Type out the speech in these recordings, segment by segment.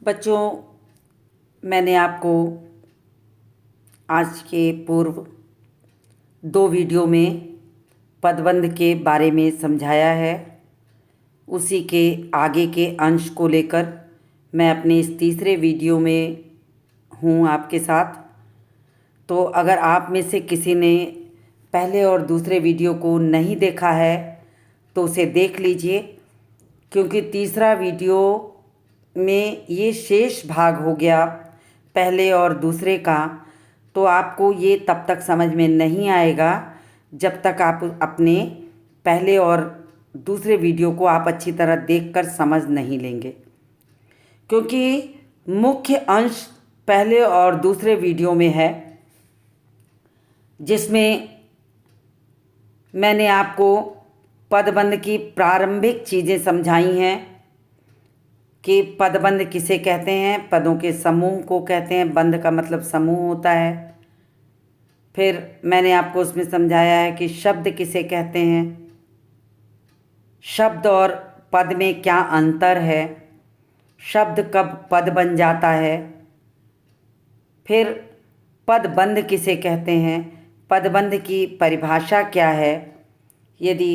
बच्चों, मैंने आपको आज के पूर्व 2 वीडियो में पदबंध के बारे में समझाया है। उसी के आगे के अंश को लेकर मैं अपने इस तीसरे वीडियो में हूँ आपके साथ। तो अगर आप में से किसी ने पहले और दूसरे वीडियो को नहीं देखा है तो उसे देख लीजिए, क्योंकि तीसरा वीडियो में ये शेष भाग हो गया पहले और दूसरे का। तो आपको ये तब तक समझ में नहीं आएगा जब तक आप अपने पहले और दूसरे वीडियो को आप अच्छी तरह देखकर समझ नहीं लेंगे, क्योंकि मुख्य अंश पहले और दूसरे वीडियो में है, जिसमें मैंने आपको पदबंध की प्रारंभिक चीज़ें समझाई हैं कि पदबंध किसे कहते हैं। पदों के समूह को कहते हैं, बंध का मतलब समूह होता है। फिर मैंने आपको उसमें समझाया है कि शब्द किसे कहते हैं, शब्द और पद में क्या अंतर है, शब्द कब पद बन जाता है। फिर पदबंध किसे कहते हैं, पदबंध की परिभाषा क्या है। यदि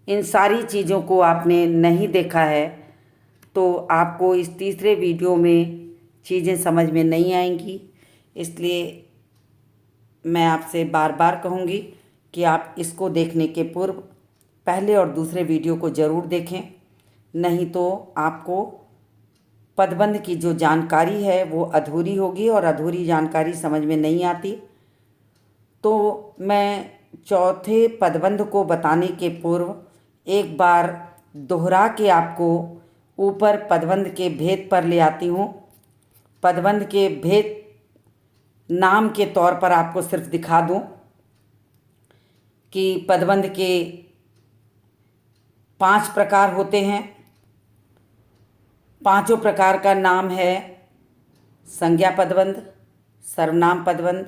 इन सारी चीज़ों को आपने नहीं देखा है तो आपको इस तीसरे वीडियो में चीज़ें समझ में नहीं आएंगी। इसलिए मैं आपसे बार बार कहूँगी कि आप इसको देखने के पूर्व पहले और दूसरे वीडियो को ज़रूर देखें, नहीं तो आपको पदबंध की जो जानकारी है वो अधूरी होगी और अधूरी जानकारी समझ में नहीं आती। तो मैं चौथे पदबंध को बताने के पूर्व एक बार दोहरा के आपको ऊपर पदबंध के भेद पर ले आती हूँ। पदबंध के भेद नाम के तौर पर आपको सिर्फ दिखा दूँ कि पदबंध के 5 प्रकार होते हैं। पांचों प्रकार का नाम है संज्ञा पदबंध, सर्वनाम पदबंध,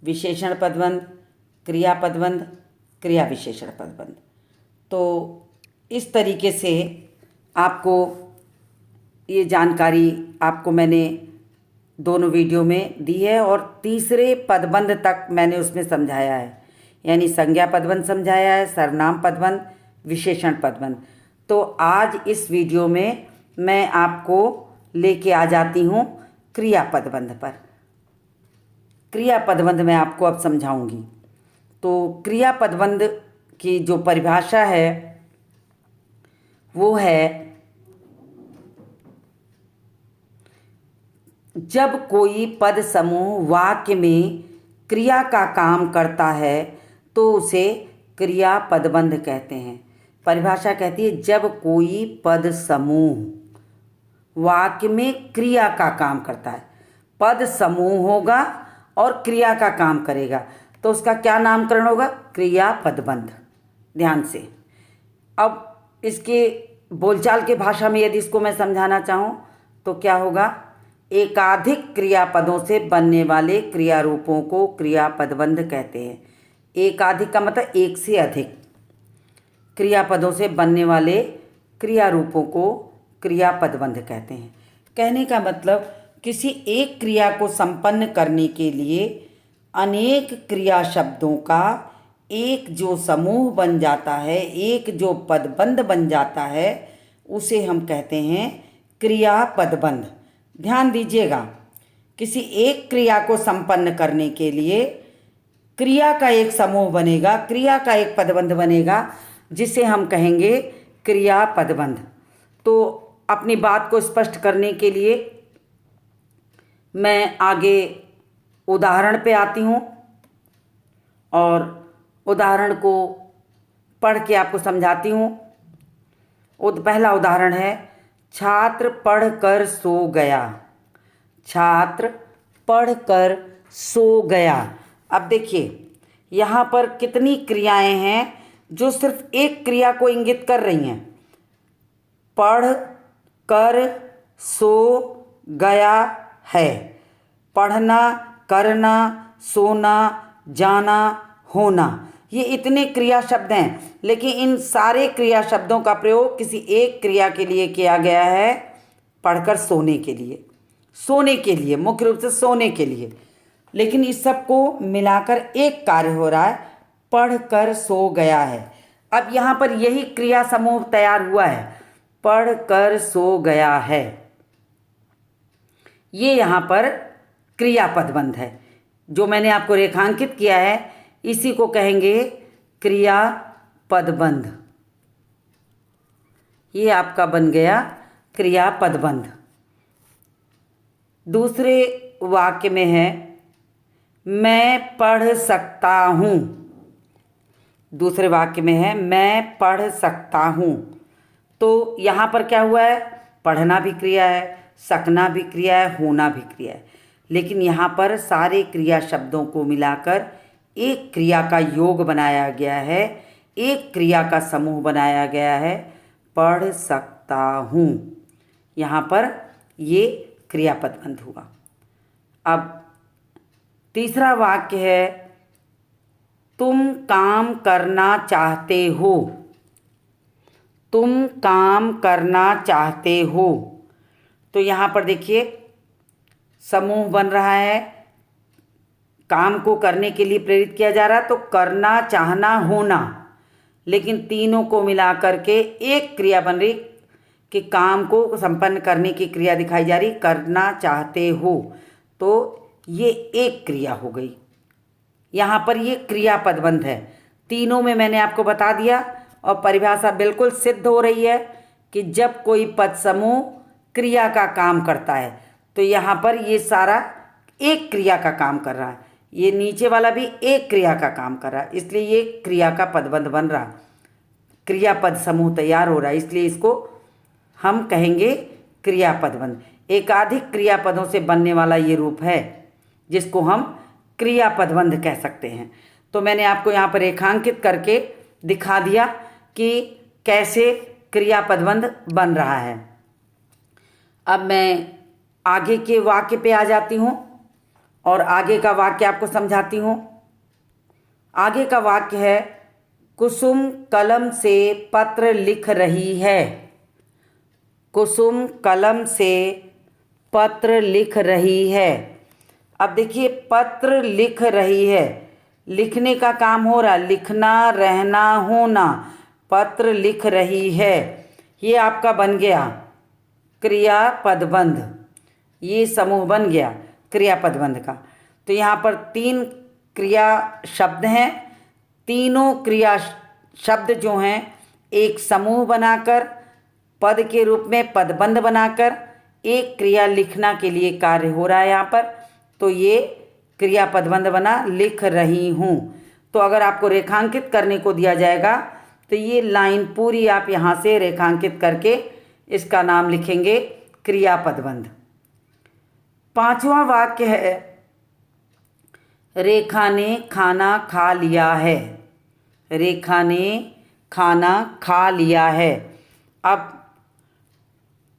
विशेषण पदबंध, क्रिया पदबंध, क्रिया विशेषण पदबंध। तो इस तरीके से आपको ये जानकारी आपको मैंने दोनों वीडियो में दी है और तीसरे पदबंध तक मैंने उसमें समझाया है, यानी संज्ञा पदबंध समझाया है, सर्वनाम पदबंध, विशेषण पदबंध। तो आज इस वीडियो में मैं आपको लेके आ जाती हूँ क्रिया पदबंध पर। क्रिया पदबंध मैं आपको अब समझाऊंगी। तो क्रिया पदबंध की जो परिभाषा है वो है, जब कोई पद समूह वाक्य में क्रिया का काम करता है तो उसे क्रिया पदबंध कहते हैं। परिभाषा कहती है, जब कोई पद समूह वाक्य में क्रिया का काम करता है, पद समूह होगा और क्रिया का काम करेगा तो उसका क्या नामकरण होगा, क्रिया पदबंध। ध्यान से अब इसके बोलचाल के भाषा में यदि इसको मैं समझाना चाहूँ तो क्या होगा, एकाधिक क्रियापदों से बनने वाले क्रिया रूपों को क्रिया पदबंध कहते हैं। एकाधिक का मतलब एक से अधिक क्रियापदों से बनने वाले क्रिया रूपों को क्रिया पदबंध कहते हैं। कहने का मतलब किसी एक क्रिया को संपन्न करने के लिए अनेक क्रिया शब्दों का एक जो समूह बन जाता है, एक जो पदबंध बन जाता है, उसे हम कहते हैं क्रिया पदबंध। ध्यान दीजिएगा, किसी एक क्रिया को संपन्न करने के लिए क्रिया का एक समूह बनेगा, क्रिया का एक पदबंध बनेगा, जिसे हम कहेंगे क्रिया पदबंध। तो अपनी बात को स्पष्ट करने के लिए मैं आगे उदाहरण पे आती हूँ और उदाहरण को पढ़ के आपको समझाती हूँ। पहला उदाहरण है, छात्र पढ़कर सो गया। छात्र पढ़कर सो गया। अब देखिए यहाँ पर कितनी क्रियाएं हैं जो सिर्फ एक क्रिया को इंगित कर रही हैं। पढ़ कर सो गया है, पढ़ना, करना, सोना, जाना, होना, ये इतने क्रिया शब्द हैं, लेकिन इन सारे क्रिया शब्दों का प्रयोग किसी एक क्रिया के लिए किया गया है, पढ़कर सोने के लिए। सोने के लिए, मुख्य रूप से सोने के लिए। लेकिन इस सब को मिलाकर एक कार्य हो रहा है, पढ़कर सो गया है। अब यहाँ पर यही क्रिया समूह तैयार हुआ है, पढ़कर सो गया है। ये यहाँ पर क्रियापद बंध है। जो मैंने आपको रेखांकित किया है इसी को कहेंगे क्रियापद बंध। ये आपका बन गया क्रियापद बंध। दूसरे वाक्य में है मैं पढ़ सकता हूँ। दूसरे वाक्य में है मैं पढ़ सकता हूँ। तो यहाँ पर क्या हुआ है, पढ़ना भी क्रिया है, सकना भी क्रिया है, होना भी क्रिया है। लेकिन यहाँ पर सारे क्रिया शब्दों को मिलाकर एक क्रिया का योग बनाया गया है, एक क्रिया का समूह बनाया गया है, पढ़ सकता हूँ। यहाँ पर ये क्रियापद बंध हुआ। अब तीसरा वाक्य है तुम काम करना चाहते हो। तुम काम करना चाहते हो। तो यहाँ पर देखिए समूह बन रहा है, काम को करने के लिए प्रेरित किया जा रहा है, तो करना, चाहना, होना। लेकिन तीनों को मिला करके एक क्रिया बन रही कि काम को संपन्न करने की क्रिया दिखाई जा रही, करना चाहते हो। तो ये एक क्रिया हो गई। यहाँ पर ये क्रियापद बंध है। तीनों में मैंने आपको बता दिया और परिभाषा बिल्कुल सिद्ध हो रही है कि जब कोई पद समूह क्रिया का काम करता है तो यहाँ पर ये सारा एक क्रिया का काम कर रहा है, ये नीचे वाला भी एक क्रिया का काम कर रहा है, इसलिए ये क्रिया का पदबंध बन रहा, क्रियापद समूह तैयार हो रहा है, इसलिए इसको हम कहेंगे क्रियापद बंध। एकाधिक क्रियापदों से बनने वाला ये रूप है जिसको हम क्रियापद बंध कह सकते हैं। तो मैंने आपको यहाँ पर रेखांकित करके दिखा दिया कि कैसे क्रियापद बंध बन रहा है। अब मैं आगे के वाक्य पे आ जाती हूँ और आगे का वाक्य आपको समझाती हूँ। आगे का वाक्य है कुसुम कलम से पत्र लिख रही है। कुसुम कलम से पत्र लिख रही है। अब देखिए पत्र लिख रही है, लिखने का काम हो रहा, लिखना, रहना, होना, पत्र लिख रही है, ये आपका बन गया क्रियापद बंध। ये समूह बन गया क्रियापद बंध का। तो यहाँ पर 3 क्रिया शब्द हैं, तीनों क्रिया शब्द जो हैं एक समूह बनाकर पद के रूप में पदबंध बनाकर एक क्रिया लिखना के लिए कार्य हो रहा है यहाँ पर। तो ये क्रियापदबंध बना, लिख रही हूँ। तो अगर आपको रेखांकित करने को दिया जाएगा तो ये लाइन पूरी आप यहाँ से रेखांकित करके इसका नाम लिखेंगे क्रियापदबंध। 5वां वाक्य है रेखा ने खाना खा लिया है। रेखा ने खाना खा लिया है। अब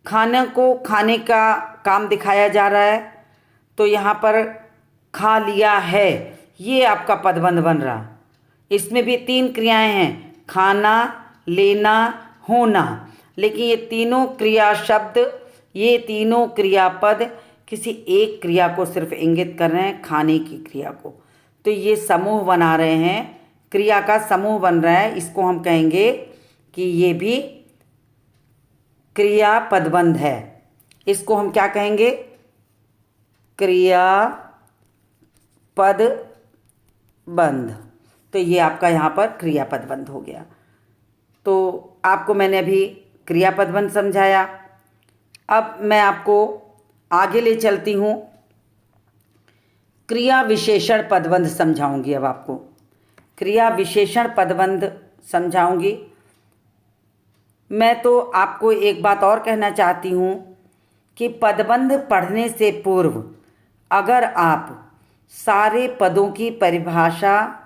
खाने को खाने का काम दिखाया जा रहा है तो यहाँ पर खा लिया है, ये आपका पदबंध बन रहा। इसमें भी 3 क्रियाएं हैं, खाना, लेना, होना। लेकिन ये तीनों क्रिया शब्द, ये तीनों क्रियापद किसी एक क्रिया को सिर्फ इंगित कर रहे हैं, खाने की क्रिया को। तो ये समूह बना रहे हैं, क्रिया का समूह बन रहा है। इसको हम कहेंगे कि ये भी क्रियापदबंध है। इसको हम क्या कहेंगे, क्रियापदबंध। तो ये आपका यहाँ पर क्रियापदबंध हो गया। तो आपको मैंने अभी क्रियापदबंध समझाया। अब मैं आपको आगे ले चलती हूँ, क्रिया विशेषण पदबंध समझाऊंगी। अब आपको क्रिया विशेषण पदबंध समझाऊंगी। मैं तो आपको एक बात और कहना चाहती हूँ कि पदबंध पढ़ने से पूर्व अगर आप सारे पदों की परिभाषा,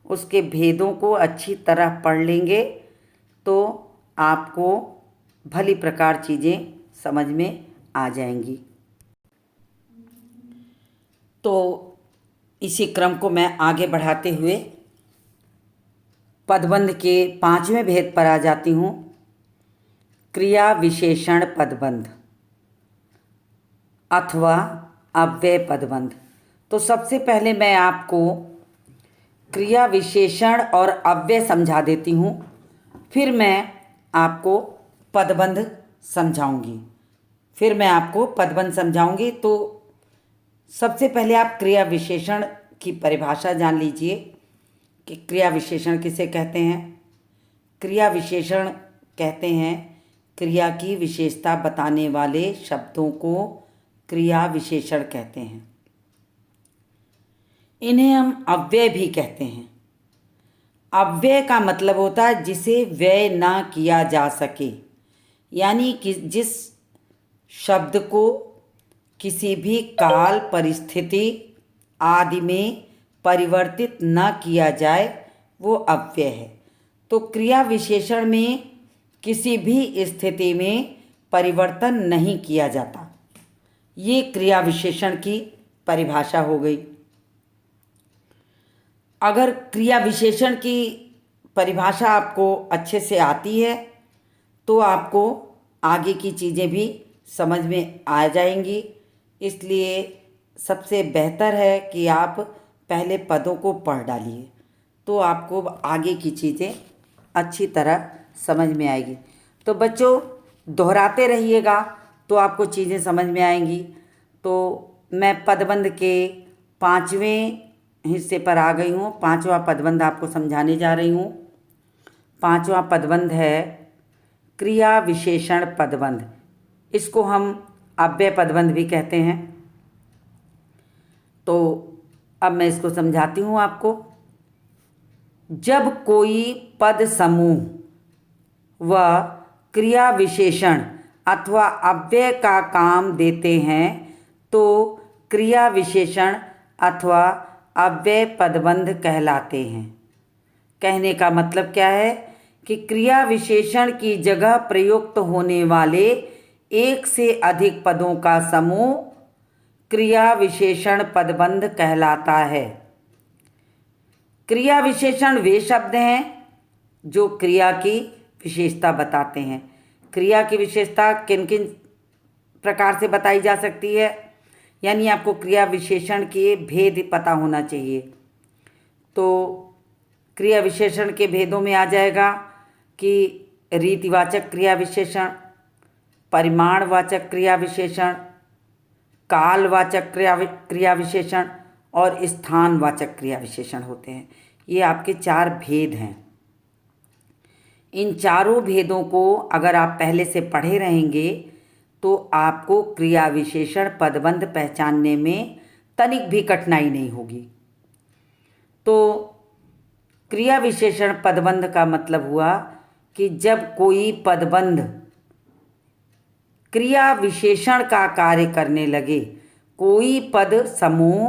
उसके भेदों को अच्छी तरह पढ़ लेंगे तो आपको भली प्रकार चीज़ें समझ में आ जाएंगी। तो इसी क्रम को मैं आगे बढ़ाते हुए पदबंध के 5वें भेद पर आ जाती हूँ, क्रिया विशेषण पदबंध। अथवा अव्यय पदबंध। तो सबसे पहले मैं आपको क्रिया विशेषण और अव्यय समझा देती हूँ, फिर मैं आपको पदबंध समझाऊंगी। तो सबसे पहले आप क्रिया विशेषण की परिभाषा जान लीजिए कि क्रिया विशेषण किसे कहते हैं। क्रिया विशेषण कहते हैं क्रिया की विशेषता बताने वाले शब्दों को क्रिया विशेषण कहते हैं। इन्हें हम अव्यय भी कहते हैं। अव्यय का मतलब होता है जिसे व्यय ना किया जा सके, यानी कि जिस शब्द को किसी भी काल, परिस्थिति आदि में परिवर्तित न किया जाए वो अव्यय है। तो क्रिया विशेषण में किसी भी स्थिति में परिवर्तन नहीं किया जाता। ये क्रिया विशेषण की परिभाषा हो गई। अगर क्रिया विशेषण की परिभाषा आपको अच्छे से आती है तो आपको आगे की चीज़ें भी समझ में आ जाएंगी। इसलिए सबसे बेहतर है कि आप पहले पदों को पढ़ डालिए, तो आपको आगे की चीज़ें अच्छी तरह समझ में आएगी। तो बच्चों, दोहराते रहिएगा तो आपको चीज़ें समझ में आएंगी। तो मैं पदबंध के 5वें हिस्से पर आ गई हूँ। 5वां पदबंध आपको समझाने जा रही हूँ। 5वां पदबंध है क्रिया विशेषण पदबंध। इसको हम अव्यय पदबंध भी कहते हैं। तो अब मैं इसको समझाती हूँ आपको। जब कोई पद समूह व क्रिया विशेषण अथवा अव्यय का काम देते हैं तो क्रिया विशेषण अथवा अव्यय पदबंध कहलाते हैं। कहने का मतलब क्या है कि क्रिया विशेषण की जगह प्रयुक्त होने वाले एक से अधिक पदों का समूह क्रिया विशेषण पदबंध कहलाता है। क्रिया विशेषण वे शब्द हैं जो क्रिया की विशेषता बताते हैं। क्रिया की विशेषता किन किन प्रकार से बताई जा सकती है, यानी आपको क्रिया विशेषण के भेद पता होना चाहिए। तो क्रिया विशेषण के भेदों में आ जाएगा कि रीतिवाचक क्रिया विशेषण, परिमाणवाचक क्रिया विशेषण, कालवाचक क्रिया विशेषण और स्थानवाचक क्रिया विशेषण होते हैं। ये आपके 4 भेद हैं। इन चारों भेदों को अगर आप पहले से पढ़े रहेंगे तो आपको क्रिया विशेषण पदबंध पहचानने में तनिक भी कठिनाई नहीं होगी। तो क्रिया विशेषण पदबंध का मतलब हुआ कि जब कोई पदबंध क्रिया विशेषण का कार्य करने लगे, कोई पद समूह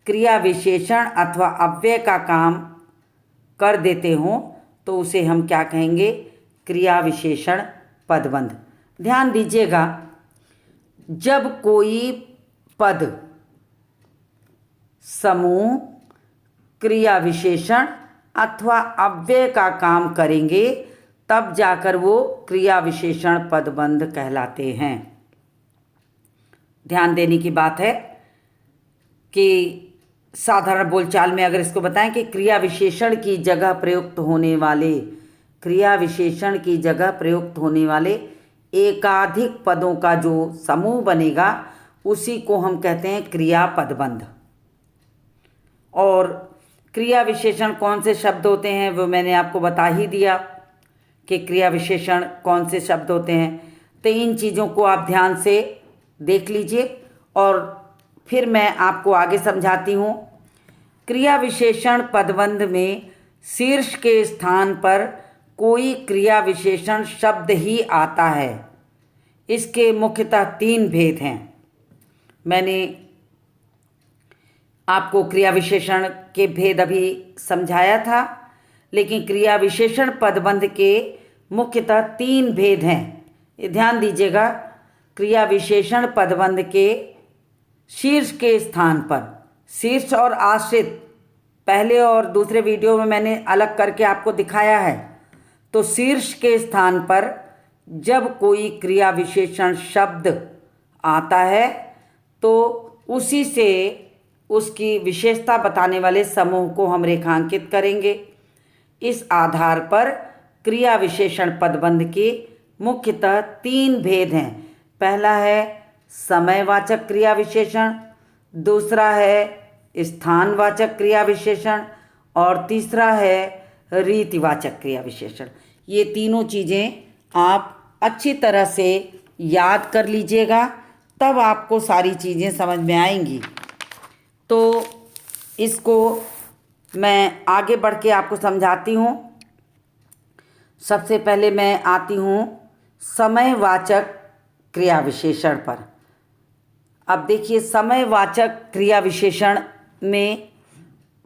क्रिया विशेषण अथवा अव्यय का काम कर देते हों तो उसे हम क्या कहेंगे? क्रिया विशेषण पदबंध। ध्यान दीजिएगा, जब कोई पद समूह क्रिया विशेषण अथवा अव्यय का काम करेंगे तब जाकर वो क्रिया विशेषण पदबंध कहलाते हैं। ध्यान देने की बात है कि साधारण बोलचाल में अगर इसको बताएं कि क्रिया विशेषण की जगह प्रयुक्त होने वाले एकाधिक पदों का जो समूह बनेगा उसी को हम कहते हैं क्रिया पदबंध। और क्रिया विशेषण कौन से शब्द होते हैं वो मैंने आपको बता ही दिया कि क्रिया विशेषण कौन से शब्द होते हैं। तो इन चीज़ों को आप ध्यान से देख लीजिए और फिर मैं आपको आगे समझाती हूँ। क्रिया विशेषण पदबंध में शीर्ष के स्थान पर कोई क्रिया विशेषण शब्द ही आता है। इसके मुख्यतः 3 भेद हैं। मैंने आपको क्रिया विशेषण के भेद अभी समझाया था, लेकिन क्रिया विशेषण पदबंध के मुख्यतः 3 भेद हैं। ध्यान दीजिएगा, क्रिया विशेषण पदबंध के शीर्ष के स्थान पर, शीर्ष और आश्रित पहले और दूसरे वीडियो में मैंने अलग करके आपको दिखाया है। तो शीर्ष के स्थान पर जब कोई क्रिया विशेषण शब्द आता है तो उसी से उसकी विशेषता बताने वाले समूह को हम रेखांकित करेंगे। इस आधार पर क्रिया विशेषण पदबंध के मुख्यतः 3 भेद हैं। पहला है समयवाचक क्रिया विशेषण, दूसरा है स्थानवाचक क्रिया विशेषण और तीसरा है रीतिवाचक क्रिया विशेषण। ये तीनों चीज़ें आप अच्छी तरह से याद कर लीजिएगा, तब आपको सारी चीज़ें समझ में आएंगी। तो इसको मैं आगे बढ़ के आपको समझाती हूँ। सबसे पहले मैं आती हूँ समयवाचक क्रिया विशेषण पर। अब देखिए, समयवाचक क्रिया विशेषण में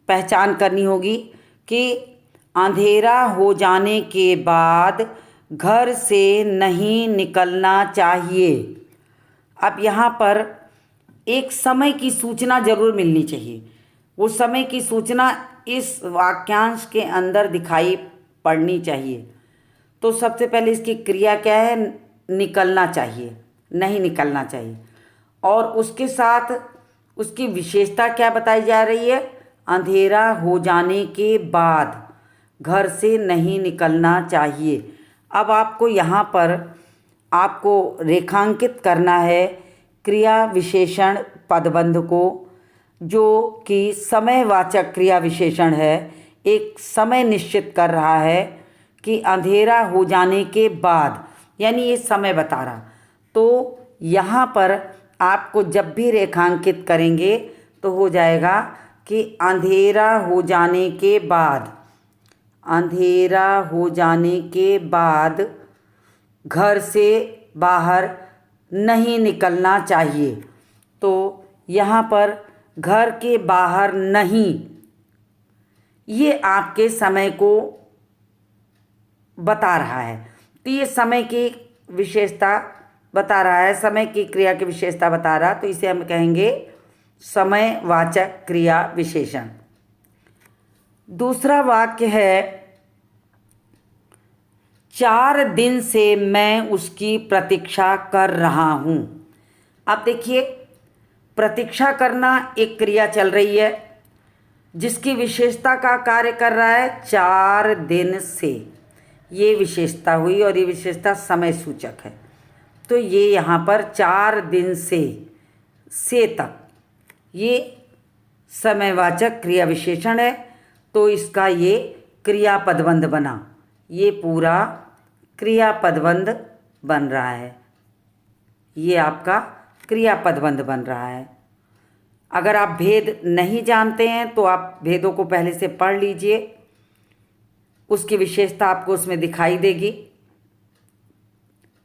पहचान करनी होगी कि अंधेरा हो जाने के बाद घर से नहीं निकलना चाहिए। अब यहाँ पर एक समय की सूचना ज़रूर मिलनी चाहिए। वो समय की सूचना इस वाक्यांश के अंदर दिखाई पड़नी चाहिए। तो सबसे पहले इसकी क्रिया क्या है? निकलना चाहिए, नहीं निकलना चाहिए। और उसके साथ उसकी विशेषता क्या बताई जा रही है? अंधेरा हो जाने के बाद घर से नहीं निकलना चाहिए। अब आपको यहाँ पर आपको रेखांकित करना है क्रिया विशेषण पदबंध को, जो कि समयवाचक क्रिया विशेषण है। एक समय निश्चित कर रहा है कि अंधेरा हो जाने के बाद, यानी ये समय बता रहा। तो यहाँ पर आपको जब भी रेखांकित करेंगे तो हो जाएगा कि अंधेरा हो जाने के बाद, अंधेरा हो जाने के बाद घर से बाहर नहीं निकलना चाहिए। तो यहाँ पर घर के बाहर नहीं, ये आपके समय को बता रहा है। तो ये समय की विशेषता बता रहा है, समय की क्रिया की विशेषता बता रहा, तो इसे हम कहेंगे समयवाचक क्रिया विशेषण। दूसरा वाक्य है 4 दिन से मैं उसकी प्रतीक्षा कर रहा हूँ। अब देखिए, प्रतीक्षा करना एक क्रिया चल रही है जिसकी विशेषता का कार्य कर रहा है 4 दिन से। ये विशेषता हुई और ये विशेषता समय सूचक है। तो ये यहाँ पर 4 दिन से तक ये समयवाचक क्रिया विशेषण है। तो इसका ये क्रिया पदबंध बना, ये पूरा क्रिया पदबंध बन रहा है। ये आपका क्रिया पदबंध बन रहा है। अगर आप भेद नहीं जानते हैं तो आप भेदों को पहले से पढ़ लीजिए, उसकी विशेषता आपको उसमें दिखाई देगी,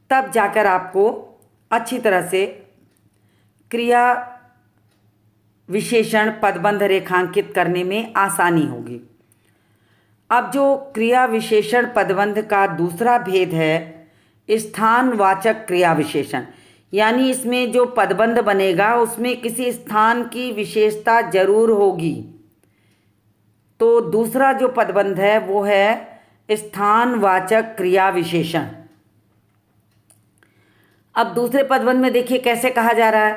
तब जाकर आपको अच्छी तरह से क्रिया विशेषण पदबंध रेखांकित करने में आसानी होगी। अब जो क्रिया विशेषण पदबंध का दूसरा भेद है स्थानवाचक क्रिया विशेषण, यानी इसमें जो पदबंध बनेगा उसमें किसी स्थान की विशेषता जरूर होगी। तो दूसरा जो पदबंध है वो है स्थानवाचक क्रिया विशेषण। अब दूसरे पदबंध में देखिए कैसे कहा जा रहा है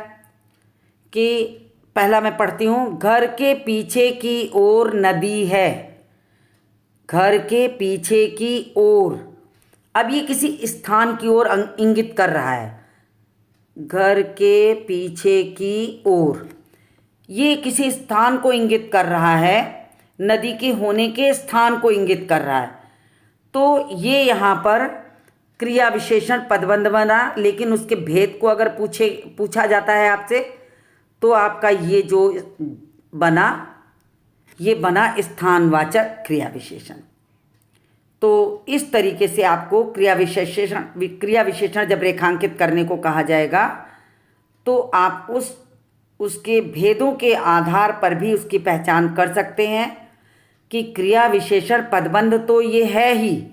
कि पहला मैं पढ़ती हूँ, घर के पीछे की ओर नदी है। घर के पीछे की ओर, अब ये किसी स्थान की ओर इंगित कर रहा है। घर के पीछे की ओर, ये किसी स्थान को इंगित कर रहा है, नदी के होने के स्थान को इंगित कर रहा है। तो ये यहाँ पर क्रिया विशेषण पदबंध बना, लेकिन उसके भेद को अगर पूछा जाता है आपसे तो आपका ये जो बना, ये बना स्थानवाचक क्रिया विशेषण। तो इस तरीके से आपको क्रिया विशेषण जब रेखांकित करने को कहा जाएगा तो आप उसके भेदों के आधार पर भी उसकी पहचान कर सकते हैं कि क्रिया विशेषण पदबंध तो ये है ही,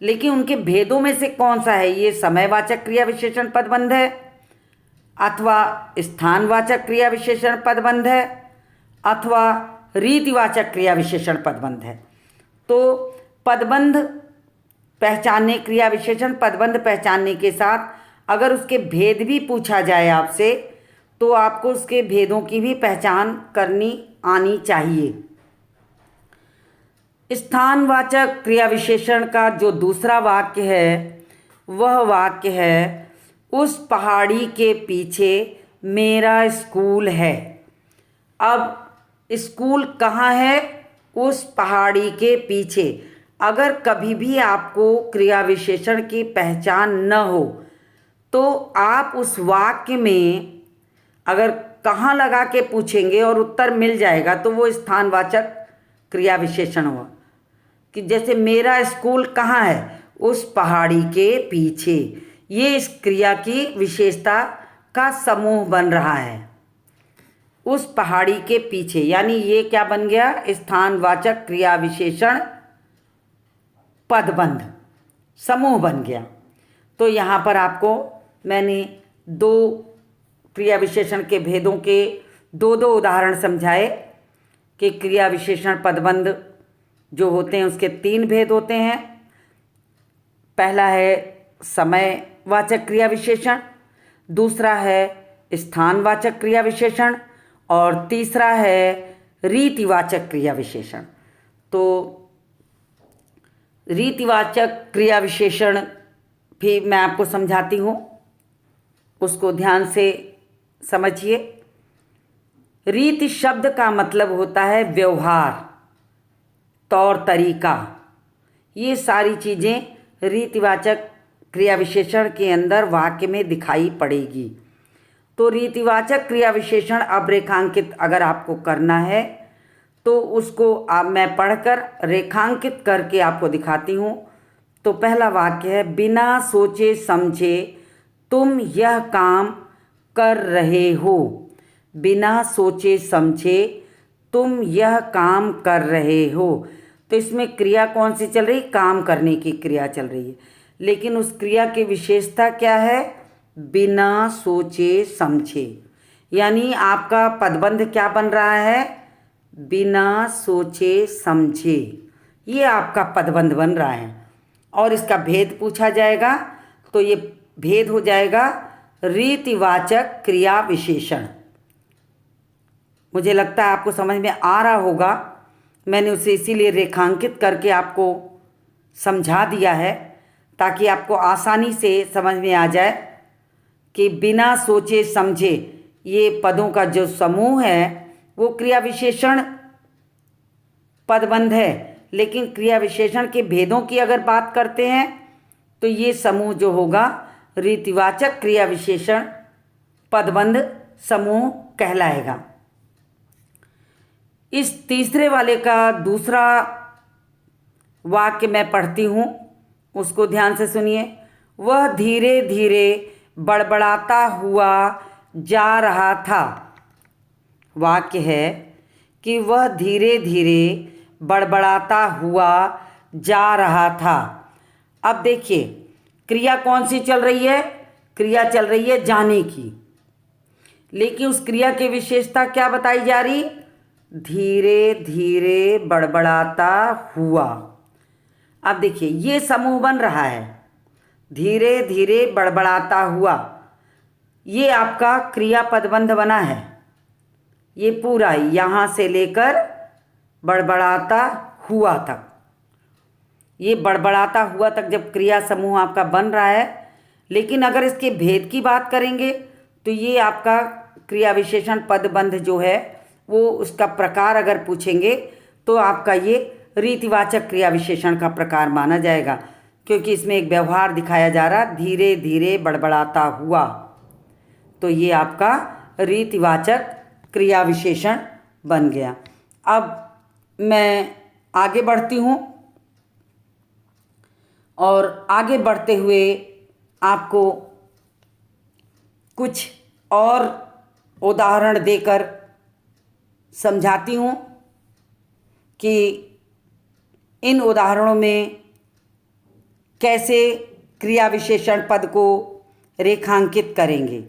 लेकिन उनके भेदों में से कौन सा है? ये समयवाचक क्रिया विशेषण पदबंध है, अथवा स्थानवाचक क्रिया विशेषण पदबंध है, अथवा रीतिवाचक क्रिया विशेषण पदबंध है। तो पदबंध पहचानने, क्रिया विशेषण पदबंध पहचानने के साथ अगर उसके भेद भी पूछा जाए आपसे तो आपको उसके भेदों की भी पहचान करनी आनी चाहिए। स्थानवाचक क्रिया विशेषण का जो दूसरा वाक्य है वह वाक्य है, उस पहाड़ी के पीछे मेरा स्कूल है। अब स्कूल कहाँ है? उस पहाड़ी के पीछे। अगर कभी भी आपको क्रिया विशेषण की पहचान न हो तो आप उस वाक्य में अगर कहाँ लगा के पूछेंगे और उत्तर मिल जाएगा तो वो स्थानवाचक क्रिया विशेषण हुआ। कि जैसे मेरा स्कूल कहाँ है? उस पहाड़ी के पीछे। ये इस क्रिया की विशेषता का समूह बन रहा है, उस पहाड़ी के पीछे। यानी ये क्या बन गया? स्थानवाचक क्रिया विशेषण पदबंध समूह बन गया। तो यहाँ पर आपको मैंने दो क्रिया विशेषण के भेदों के दो उदाहरण समझाए कि क्रिया विशेषण पदबंध जो होते हैं उसके 3 भेद होते हैं। पहला है समयवाचक क्रिया विशेषण, दूसरा है स्थानवाचक क्रिया विशेषण और तीसरा है रीतिवाचक क्रिया विशेषण। तो रीतिवाचक क्रिया विशेषण भी मैं आपको समझाती हूँ, उसको ध्यान से समझिए। रीति शब्द का मतलब होता है व्यवहार, तौर तरीका। ये सारी चीज़ें रीतिवाचक क्रिया विशेषण के अंदर वाक्य में दिखाई पड़ेगी। तो रीतिवाचक क्रिया विशेषण अब रेखांकित अगर आपको करना है तो उसको मैं पढ़कर रेखांकित करके आपको दिखाती हूँ। तो पहला वाक्य है, बिना सोचे समझे तुम यह काम कर रहे हो। बिना सोचे समझे तुम यह काम कर रहे हो। तो इसमें क्रिया कौन सी चल रही? काम करने की क्रिया चल रही है, लेकिन उस क्रिया की विशेषता क्या है? बिना सोचे समझे। यानी आपका पदबंध क्या बन रहा है? बिना सोचे समझे। ये आपका पदबंध बन रहा है। और इसका भेद पूछा जाएगा तो ये भेद हो जाएगा रीतिवाचक क्रिया विशेषण। मुझे लगता है आपको समझ में आ रहा होगा। मैंने उसे इसीलिए रेखांकित करके आपको समझा दिया है ताकि आपको आसानी से समझ में आ जाए कि बिना सोचे समझे ये पदों का जो समूह है वो क्रिया विशेषण पदबंध है। लेकिन क्रिया विशेषण के भेदों की अगर बात करते हैं तो ये समूह जो होगा रीतिवाचक क्रिया विशेषण पदबंध समूह कहलाएगा। इस तीसरे वाले का दूसरा वाक्य मैं पढ़ती हूँ, उसको ध्यान से सुनिए। वह धीरे धीरे बड़बड़ाता हुआ जा रहा था। वाक्य है कि वह धीरे धीरे बड़बड़ाता हुआ जा रहा था। अब देखिए क्रिया कौन सी चल रही है? क्रिया चल रही है जाने की, लेकिन उस क्रिया की विशेषता क्या बताई जा रही? धीरे धीरे बड़बड़ाता हुआ। अब देखिए ये समूह बन रहा है, धीरे धीरे बड़बड़ाता हुआ। ये आपका क्रिया पदबंध बना है। ये पूरा यहाँ से लेकर बड़बड़ाता हुआ तक, ये बड़बड़ाता हुआ तक जब क्रिया समूह आपका बन रहा है। लेकिन अगर इसके भेद की बात करेंगे तो ये आपका क्रिया विशेषण पदबंध जो है वो उसका प्रकार अगर पूछेंगे तो आपका ये रीतिवाचक क्रिया विशेषण का प्रकार माना जाएगा, क्योंकि इसमें एक व्यवहार दिखाया जा रहा, धीरे धीरे बड़बड़ाता हुआ। तो ये आपका रीतिवाचक क्रिया विशेषण बन गया। अब मैं आगे बढ़ती हूँ और आगे बढ़ते हुए आपको कुछ और उदाहरण देकर समझाती हूँ कि इन उदाहरणों में कैसे क्रिया विशेषण पद को रेखांकित करेंगे।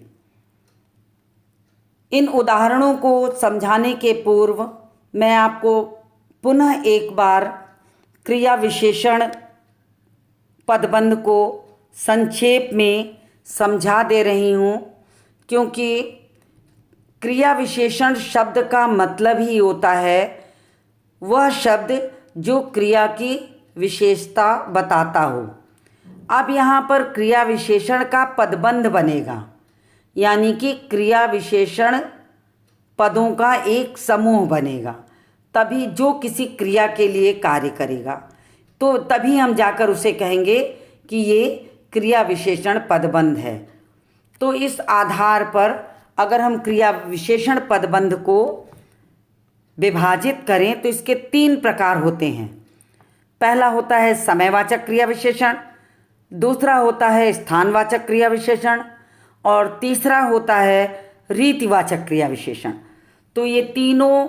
इन उदाहरणों को समझाने के पूर्व मैं आपको पुनः एक बार क्रिया विशेषण पदबंध को संक्षेप में समझा दे रही हूँ, क्योंकि क्रिया विशेषण शब्द का मतलब ही होता है वह शब्द जो क्रिया की विशेषता बताता हो। अब यहाँ पर क्रिया विशेषण का पदबंध बनेगा, यानी कि क्रिया विशेषण पदों का एक समूह बनेगा, तभी जो किसी क्रिया के लिए कार्य करेगा तो तभी हम जाकर उसे कहेंगे कि ये क्रिया विशेषण पदबंध है। तो इस आधार पर अगर हम क्रिया विशेषण पदबंध को विभाजित करें तो इसके 3 प्रकार होते हैं। पहला होता है समयवाचक क्रिया विशेषण, दूसरा होता है स्थानवाचक क्रिया विशेषण और तीसरा होता है रीतिवाचक क्रिया विशेषण। तो ये तीनों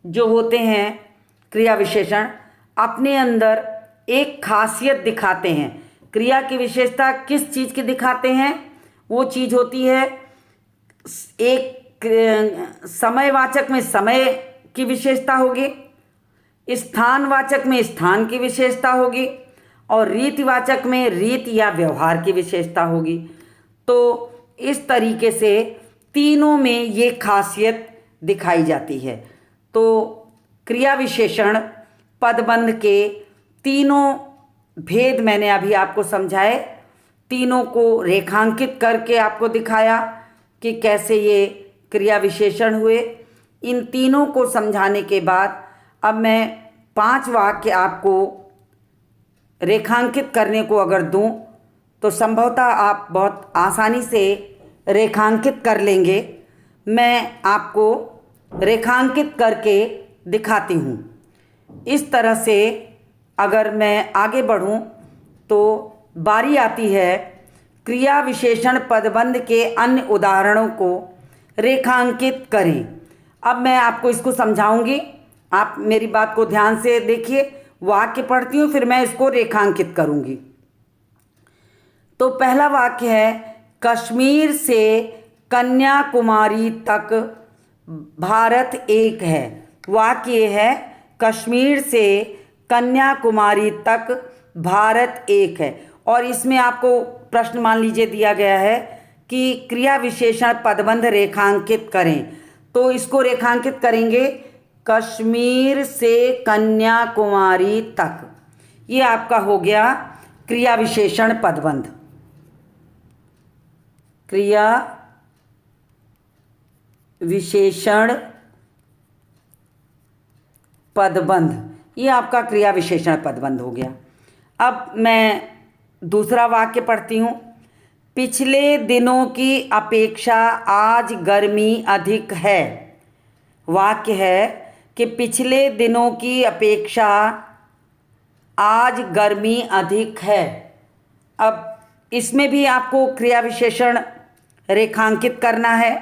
जो होते हैं क्रिया विशेषण अपने अंदर एक खासियत दिखाते हैं। क्रिया की विशेषता किस चीज़ की दिखाते हैं? वो चीज़ होती है, एक समयवाचक में समय की विशेषता होगी, स्थानवाचक में स्थान की विशेषता होगी और रीतिवाचक में रीति या व्यवहार की विशेषता होगी। तो इस तरीके से तीनों में ये खासियत दिखाई जाती है। तो क्रिया विशेषण पदबंध के तीनों भेद मैंने अभी आपको समझाए, तीनों को रेखांकित करके आपको दिखाया कि कैसे ये क्रिया विशेषण हुए। इन तीनों को समझाने के बाद अब मैं 5 वाक्य आपको रेखांकित करने को अगर दूं तो संभवतः आप बहुत आसानी से रेखांकित कर लेंगे। मैं आपको रेखांकित करके दिखाती हूँ। इस तरह से अगर मैं आगे बढ़ूँ तो बारी आती है क्रिया विशेषण पदबंध के अन्य उदाहरणों को रेखांकित करें। अब मैं आपको इसको समझाऊंगी, आप मेरी बात को ध्यान से देखिए। वाक्य पढ़ती हूँ फिर मैं इसको रेखांकित करूँगी। तो पहला वाक्य है, कश्मीर से कन्याकुमारी तक भारत एक है। वाक्य है, कश्मीर से कन्याकुमारी तक भारत एक है। और इसमें आपको प्रश्न मान लीजिए दिया गया है कि क्रिया विशेषण पदबंध रेखांकित करें। तो इसको रेखांकित करेंगे कश्मीर से कन्याकुमारी तक। ये आपका हो गया क्रिया विशेषण पदबंध। क्रिया विशेषण पदबंध, ये आपका क्रिया विशेषण पदबंध हो गया। अब मैं दूसरा वाक्य पढ़ती हूँ। पिछले दिनों की अपेक्षा आज गर्मी अधिक है। वाक्य है कि पिछले दिनों की अपेक्षा आज गर्मी अधिक है। अब इसमें भी आपको क्रिया विशेषण रेखांकित करना है।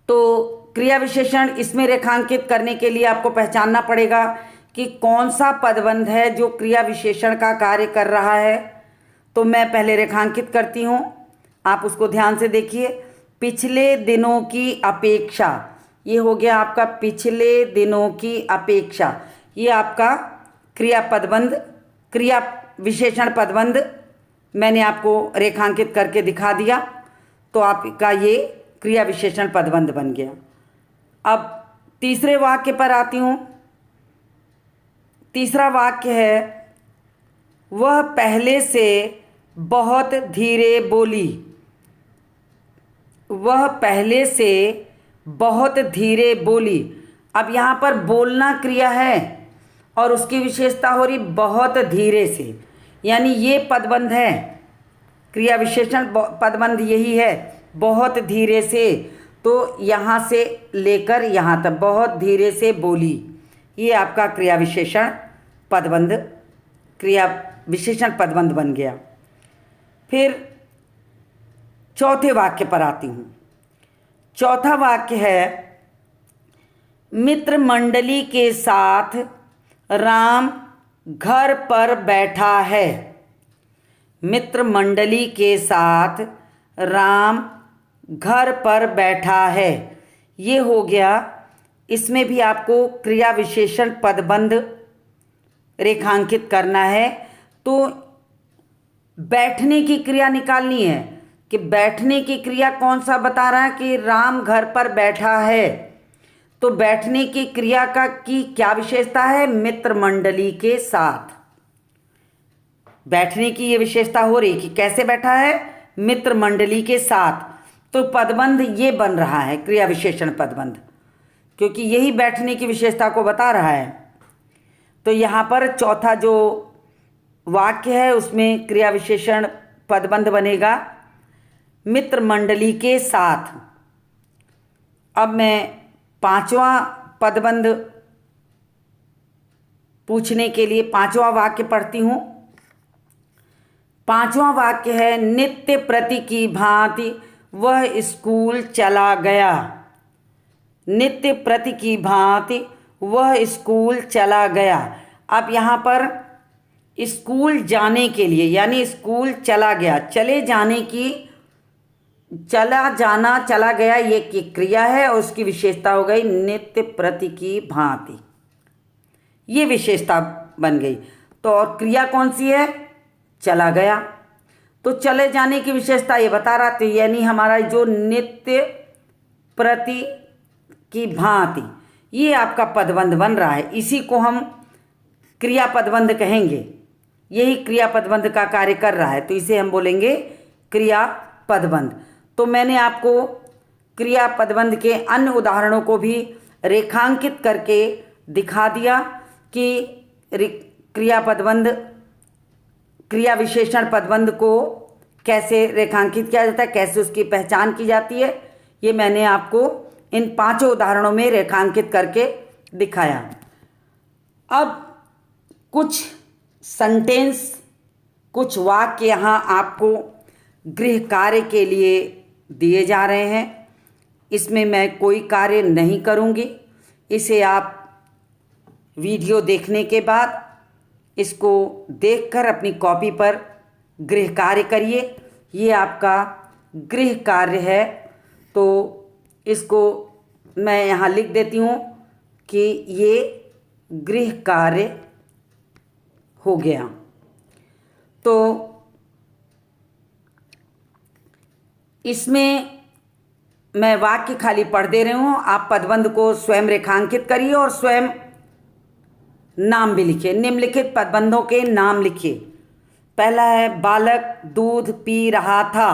तो क्रिया विशेषण इसमें रेखांकित करने के लिए आपको पहचानना पड़ेगा कि कौन सा पदबंध है जो क्रिया विशेषण का कार्य कर रहा है। तो मैं पहले रेखांकित करती हूँ, आप उसको ध्यान से देखिए। पिछले दिनों की अपेक्षा, ये हो गया आपका पिछले दिनों की अपेक्षा। ये आपका क्रिया पदबंध, क्रिया विशेषण पदबंध मैंने आपको रेखांकित करके दिखा दिया। तो आपका ये क्रिया विशेषण पदबंध बन गया। अब तीसरे वाक्य पर आती हूँ। तीसरा वाक्य है, वह पहले से बहुत धीरे बोली। वह पहले से बहुत धीरे बोली। अब यहाँ पर बोलना क्रिया है और उसकी विशेषता हो रही बहुत धीरे से, यानी ये पदबंध है, क्रिया विशेषण पदबंध यही है, बहुत धीरे से। तो यहाँ से लेकर यहाँ तक बहुत धीरे से बोली, ये आपका क्रिया विशेषण पदबंध, क्रिया विशेषण पदबंध बन गया। फिर चौथे वाक्य पर आती हूँ। चौथा वाक्य है, मित्र मंडली के साथ राम घर पर बैठा है। मित्र मंडली के साथ राम घर पर बैठा है, ये हो गया। इसमें भी आपको क्रिया विशेषण पदबंध रेखांकित करना है। तो बैठने की क्रिया निकालनी है, कि बैठने की क्रिया कौन सा बता रहा है कि राम घर पर बैठा है। तो बैठने की क्रिया की क्या विशेषता है? मित्र मंडली के साथ बैठने की ये विशेषता हो रही कि कैसे बैठा है? मित्र मंडली के साथ। तो पदबंध ये बन रहा है, क्रिया विशेषण पदबंध, क्योंकि यही बैठने की विशेषता को बता रहा है। तो यहाँ पर चौथा जो वाक्य है उसमें क्रिया विशेषण पदबंध बनेगा मित्र मंडली के साथ। अब मैं पांचवा पदबंध पूछने के लिए पांचवा वाक्य पढ़ती हूँ। पांचवा वाक्य है नित्य प्रति की भांति वह स्कूल चला गया। नित्य प्रति की भांति वह स्कूल चला गया। अब यहाँ पर स्कूल जाने के लिए यानी स्कूल चला गया, चले जाने की, चला जाना, चला गया ये की क्रिया है और उसकी विशेषता हो गई नित्य प्रति की भांति, ये विशेषता बन गई। तो और क्रिया कौन सी है? चला गया। तो चले जाने की विशेषता ये बता रहा था, यानी हमारा जो नित्य प्रति की भांति ये आपका पदबंध बन रहा है। इसी को हम क्रिया पदबंध कहेंगे, यही क्रिया पदबंध का कार्य कर रहा है, तो इसे हम बोलेंगे क्रिया पदबंध। तो मैंने आपको क्रिया पदबंध के अन्य उदाहरणों को भी रेखांकित करके दिखा दिया कि क्रिया पदबंध, क्रिया विशेषण पदबंध को कैसे रेखांकित किया जाता है, कैसे उसकी पहचान की जाती है, ये मैंने आपको इन पांचों उदाहरणों में रेखांकित करके दिखाया। अब कुछ सेंटेंस, कुछ वाक्य यहाँ आपको गृह कार्य के लिए दिए जा रहे हैं। इसमें मैं कोई कार्य नहीं करूँगी, इसे आप वीडियो देखने के बाद इसको देखकर अपनी कॉपी पर गृह कार्य करिए। ये आपका गृह कार्य है, तो इसको मैं यहाँ लिख देती हूँ कि ये गृह कार्य हो गया। तो इसमें मैं वाक्य खाली पढ़ दे रही हूँ, आप पदबंध को स्वयं रेखांकित करिए और स्वयं नाम भी लिखिए। निम्नलिखित पदबंधों के नाम लिखिए। पहला है बालक दूध पी रहा था।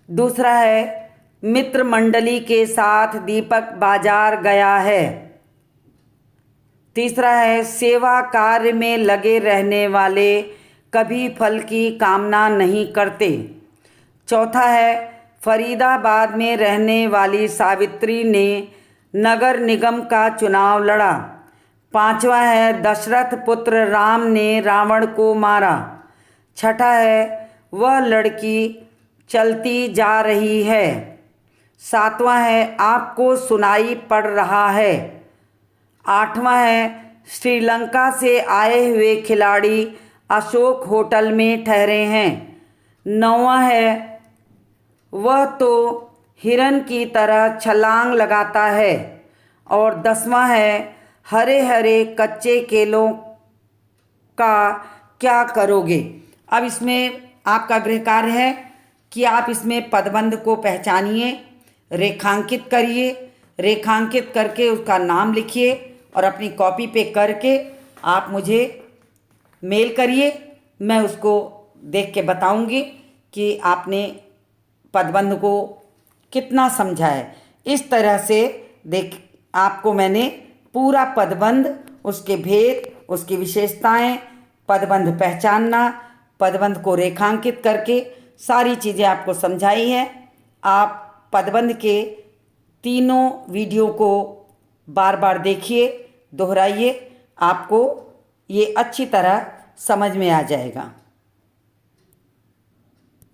दूसरा है मित्र मंडली के साथ दीपक बाजार गया है। तीसरा है सेवा कार्य में लगे रहने वाले कभी फल की कामना नहीं करते। चौथा है फरीदाबाद में रहने वाली सावित्री ने नगर निगम का चुनाव लड़ा। पांचवा है दशरथ पुत्र राम ने रावण को मारा। छठा है वह लड़की चलती जा रही है। सातवां है आपको सुनाई पड़ रहा है। आठवां है श्रीलंका से आए हुए खिलाड़ी अशोक होटल में ठहरे हैं। नौवां है वह तो हिरन की तरह छलांग लगाता है। और 10वां है हरे हरे कच्चे केलों का क्या करोगे। अब इसमें आपका गृह कार्य है कि आप इसमें पदबंध को पहचानिए, रेखांकित करिए, रेखांकित करके उसका नाम लिखिए और अपनी कॉपी पे करके आप मुझे मेल करिए। मैं उसको देख के बताऊंगी कि आपने पदबंध को कितना समझा है। इस तरह से देख आपको मैंने पूरा पदबंध, उसके भेद, उसकी विशेषताएं, पदबंध पहचानना, पदबंध को रेखांकित करके सारी चीज़ें आपको समझाई है। आप पदबंध के तीनों वीडियो को बार बार देखिए, दोहराइए, आपको ये अच्छी तरह समझ में आ जाएगा।